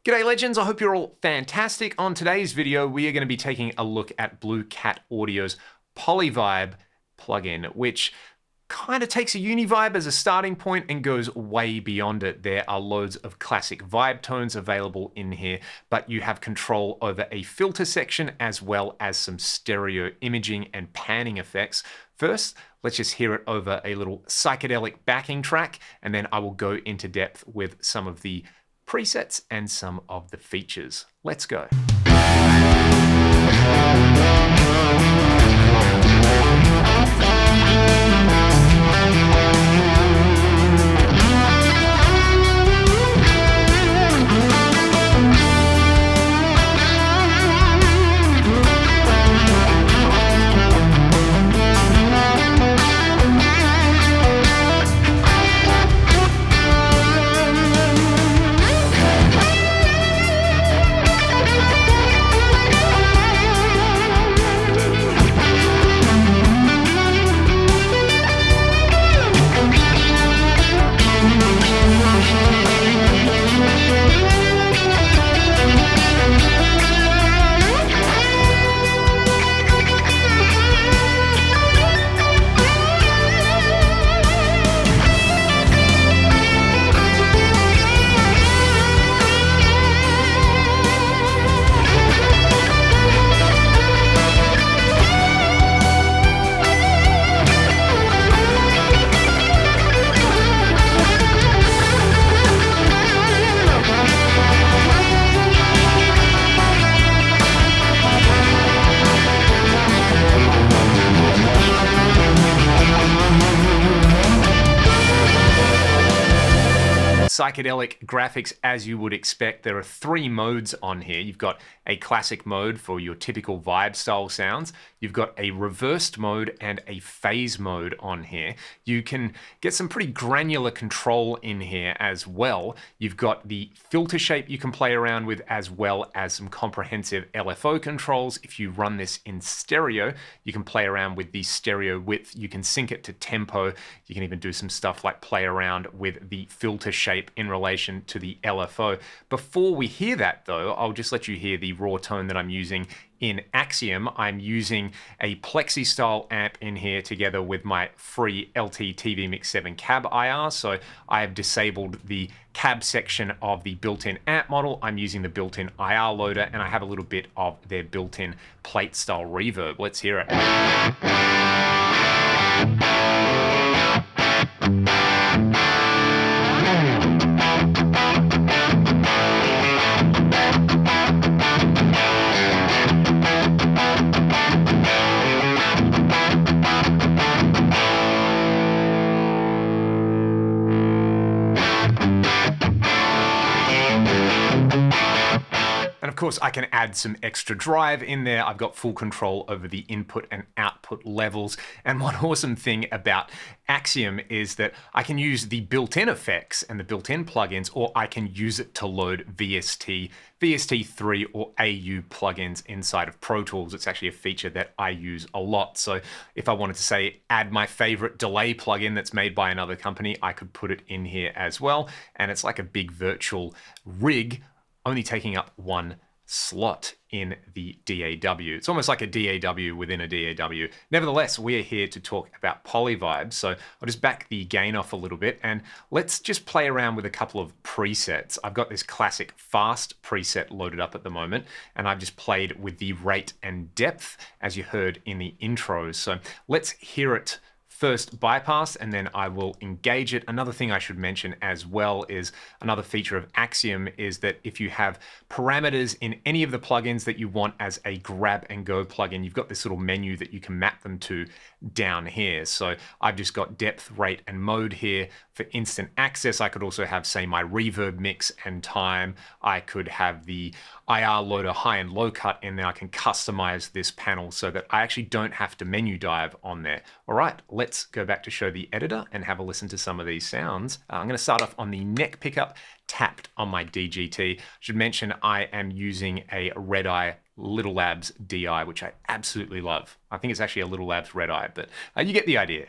G'day legends, I hope you're all fantastic. On today's video, we are going to be taking a look at Blue Cat Audio's POLYVIBE plugin, which kind of takes a uni-vibe as a starting point and goes way beyond it. There are loads of classic vibe tones available in here, but you have control over a filter section as well as some stereo imaging and panning effects. First, let's just hear it over a little psychedelic backing track, and then I will go into depth with some of the presets and some of the features. Let's go. Psychedelic graphics as you would expect. There are three modes on here. You've got a classic mode for your typical vibe style sounds. You've got a reversed mode and a phase mode on here. You can get some pretty granular control in here as well. You've got the filter shape you can play around with as well as some comprehensive LFO controls. If you run this in stereo, you can play around with the stereo width. You can sync it to tempo. You can even do some stuff like play around with the filter shape in relation to the LFO. Before we hear that though, I'll just let you hear the raw tone that I'm using in Axiom. I'm using a Plexi style amp in here together with my free LT TV Mix 7 cab IR. So I have disabled the cab section of the built-in amp model. I'm using the built-in IR loader and I have a little bit of their built-in plate style reverb. Let's hear it. And of course, I can add some extra drive in there. I've got full control over the input and output levels. And one awesome thing about Axiom is that I can use the built-in effects and the built-in plugins, or I can use it to load VST, VST3 or AU plugins inside of Pro Tools. It's actually a feature that I use a lot. So if I wanted to say, add my favorite delay plugin that's made by another company, I could put it in here as well. And it's like a big virtual rig only taking up one slot in the DAW. It's almost like a DAW within a DAW. Nevertheless, we are here to talk about POLYVIBE. So I'll just back the gain off a little bit and let's just play around with a couple of presets. I've got this classic fast preset loaded up at the moment, and I've just played with the rate and depth as you heard in the intro. So let's hear it first bypass and then I will engage it. Another thing I should mention as well is another feature of Axiom is that if you have parameters in any of the plugins that you want as a grab and go plugin, you've got this little menu that you can map them to down here. So I've just got depth, rate, and mode here. For instant access, I could also have, say, my reverb mix and time. I could have the IR loader high and low cut in there. I can customize this panel so that I actually don't have to menu dive on there. All right, let's go back to show the editor and have a listen to some of these sounds. I'm going to start off on the neck pickup tapped on my DGT. Should mention I am using a Red Eye Little Labs DI, which I absolutely love. I think it's actually a Little Labs Red Eye, but you get the idea.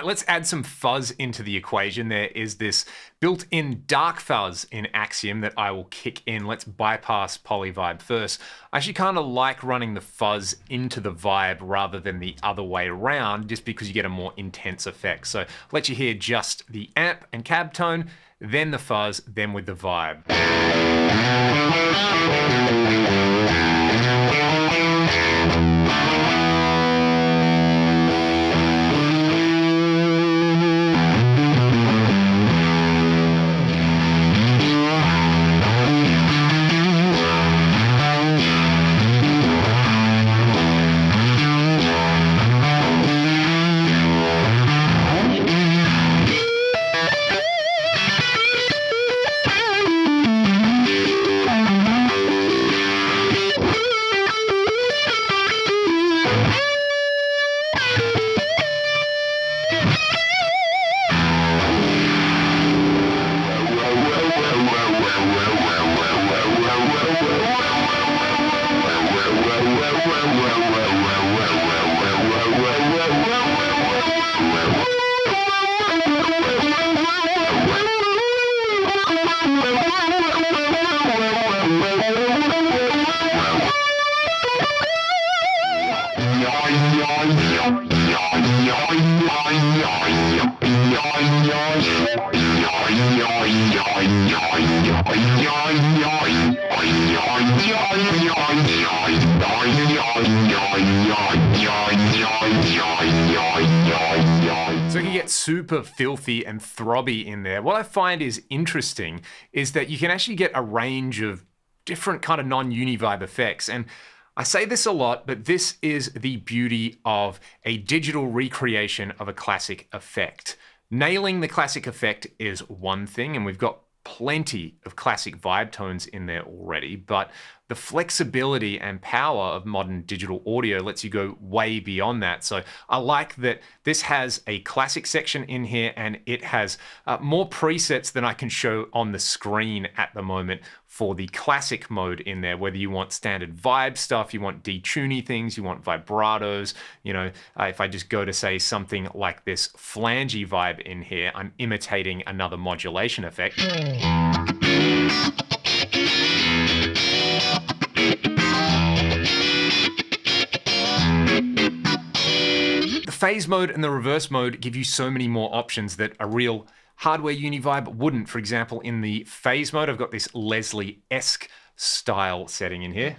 Let's add some fuzz into the equation. There is this built-in dark fuzz in Axiom that I will kick in. Let's bypass POLYVIBE first. I actually kind of like running the fuzz into the vibe rather than the other way around, just because you get a more intense effect. So let you hear just the amp and cab tone, then the fuzz, then with the vibe. So it can get super filthy and throbby in there. What I find is interesting is that you can actually get a range of different kind of non-univibe effects. And I say this a lot, but this is the beauty of a digital recreation of a classic effect. Nailing the classic effect is one thing, and we've got plenty of classic vibe tones in there already, but the flexibility and power of modern digital audio lets you go way beyond that. So I like that this has a classic section in here, and it has more presets than I can show on the screen at the moment for the classic mode in there, whether you want standard vibe stuff, you want detuny things, you want vibratos, you know, if I just go to say something like this flangey vibe in here, I'm imitating another modulation effect. The phase mode and the reverse mode give you so many more options that a real hardware univibe wouldn't. For example, in the phase mode, I've got this Leslie-esque style setting in here.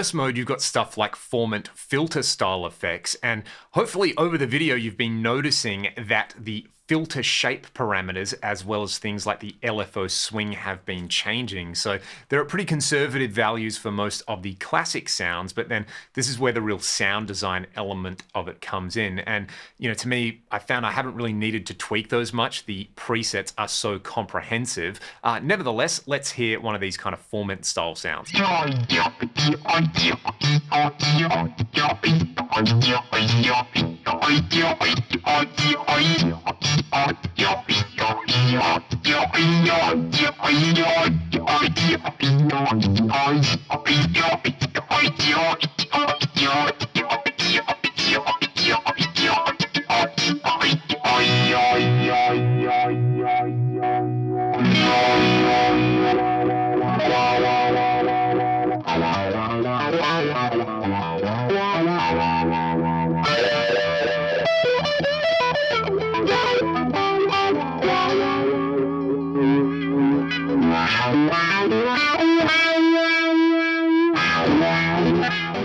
first mode, you've got stuff like formant filter style effects. And hopefully over the video, you've been noticing that the filter shape parameters, as well as things like the LFO swing, have been changing. So they're at pretty conservative values for most of the classic sounds, but then this is where the real sound design element of it comes in. And, you know, to me, I found I haven't really needed to tweak those much. The presets are so comprehensive. Nevertheless, let's hear one of these kind of formant style sounds.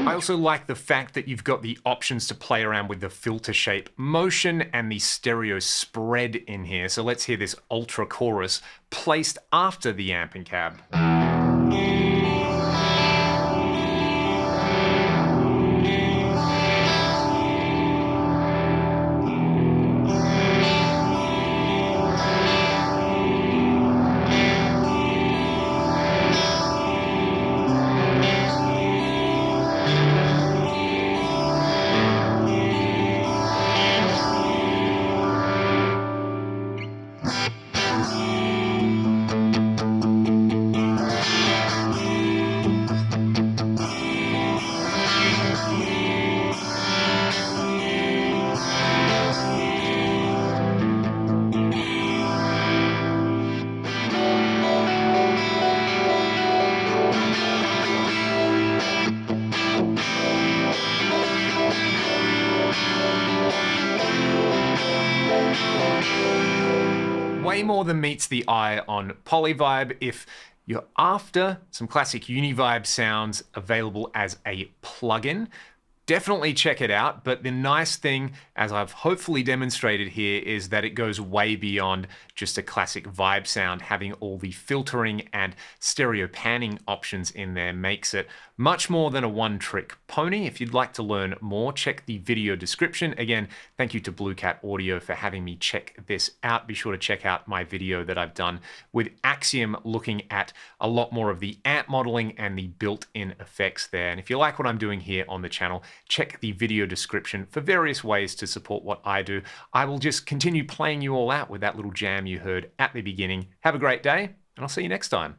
I also like the fact that you've got the options to play around with the filter shape motion and the stereo spread in here. So let's hear this ultra chorus placed after the amp and cab. Way more than meets the eye on POLYVIBE. If you're after some classic UniVibe sounds available as a plugin, definitely check it out. But the nice thing, as I've hopefully demonstrated here, is that it goes way beyond just a classic vibe sound. Having all the filtering and stereo panning options in there makes it much more than a one-trick pony. If you'd like to learn more, check the video description. Again, thank you to Blue Cat Audio for having me check this out. Be sure to check out my video that I've done with Axiom, looking at a lot more of the amp modeling and the built-in effects there. And if you like what I'm doing here on the channel, check the video description for various ways to support what I do. I will just continue playing you all out with that little jam you heard at the beginning. Have a great day, and I'll see you next time.